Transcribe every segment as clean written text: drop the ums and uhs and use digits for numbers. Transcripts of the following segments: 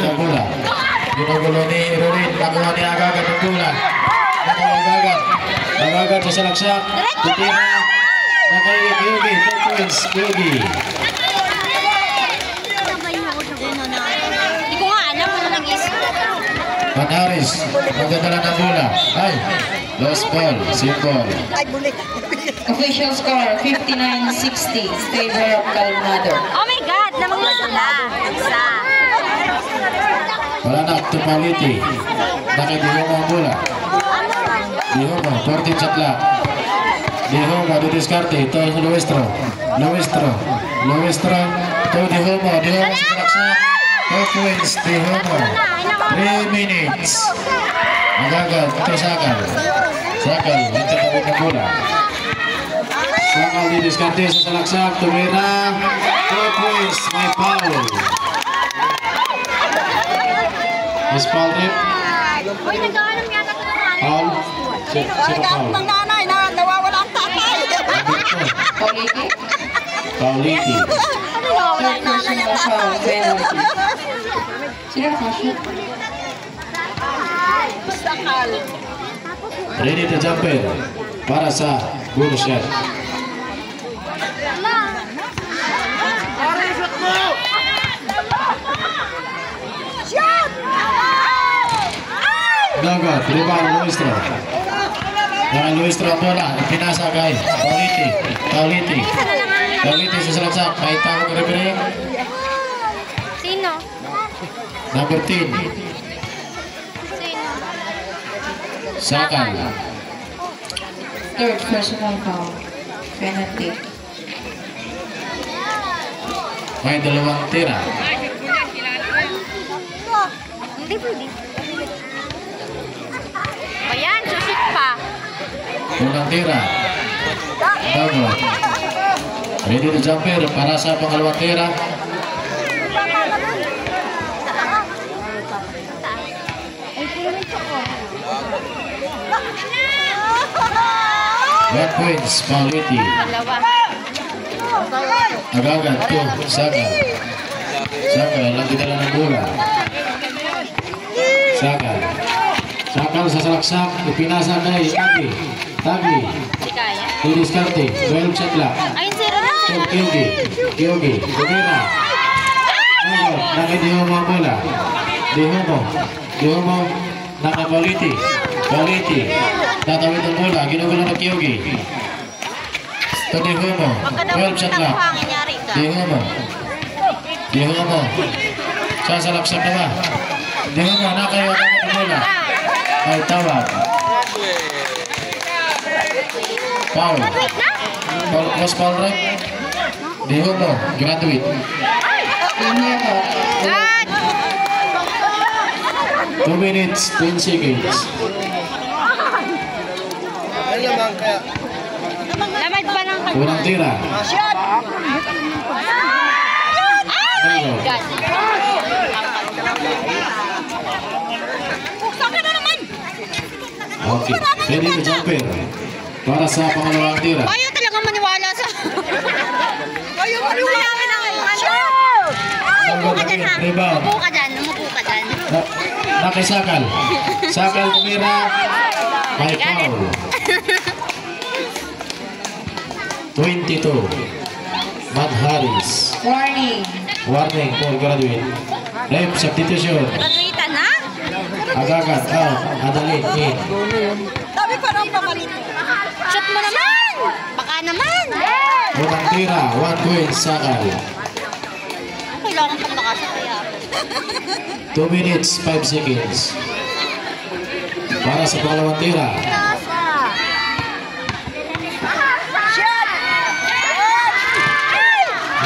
ng bola. Ginugulo ni Rorin. Nakuha ni Agagad ng bola. Agagad sa salaksak. Titira. Nakay Kyogi. 2 points. Kyogi. Mataris. Magdadala ng bola. Ay. Lost ball. Simple. Official score 59-60 favor of Calmado. Oh my God! Namang sila. Isa. Wala na. Tupaliti. Nakidiho mo ang bola. Diho mo. 14 shot lang. Diho mo. Didiskarte. Ito ang Luestro. Luestro. Ito diho mo. Diho mo sa kalaksak. 2 points. Diho mo. 3 minutes. Agagad. Ito Sakal. Sakal. Magtatawid ng bola. Sakal didiskarte sa salaksak. Tumira. 2 points. May foul. Miss Paul Rip. Uy, nag-aalam yata ito ng nanay. Paul. Sino Paul? Ng nanay na nawawala ang tatay. Pauliti. Third personal foul penalty. Sino nakashoot? Sakal. Ready to jumper para sa goal shot. Gagat, rebound Luistro. Dengan Luistro ang bola, pinasa kay Pauliti sa salaksak, may tawag referee. Sino? Number 10. Sino? Sakal. Third personal foul penalty. May 2 tira. Hindi pwede. Ayan, susut pa. Unang tira. Double. Ready to jumper para sa pangalawang tira. One points, Pauliti. Dalawa. Agagad to Sakal. Sakal, lagi dala ng bola. Sakal sa salaksak, ipinasa kay Tagli. Hindi kaya. Didiskarte, 12 shot lang. Ayun, zero na. Kyogi, tumira. Nakidiho mo ang bola. Diho mo, nakabaliti. Tatawid ang bola, ginugulo ng Kyogi. Ito diho mo, 12 shot lang. Diho mo. Sasalaksak na ba? Diho mo, nakayo ang bola. Ay, tawag. Foul. Was foul right? Diho mo, graduate. God! 2 minutes, 10 seconds. Lamad pa lang kanya. Unang tira. Ay! God! Okay, ready to jumper. Para sa pangalawang tira. Ayaw talagang maniwala sa... Ayaw maniwala ka na ngayon. Umupo ka dyan, ha? Rebound. Umupo ka dyan. Nakisakal. Sakal tumira. May foul. 22. Matt Harris. Warning for graduate. Rep substitution. Graduitan, ha? Agagad out. Adalin in. Sabi ko nang pamalit. Shoot mo naman! Baka naman! Unang tira. 1 point Sakal. Kailangan pang makasya kaya. 2 minutes, 5 seconds. Para sa pangalawang tira.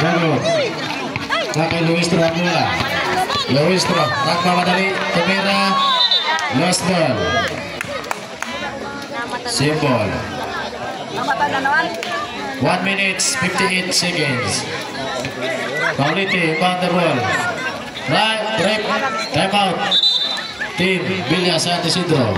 Gagot. Nakay Luistro ang mula. Luistro. Nagmamadali. Tumira. Lost ball. Simple. 1 minute, 58 seconds. Pauliti, Vanderwall. Right, break, time out. Team Villa San Isidro.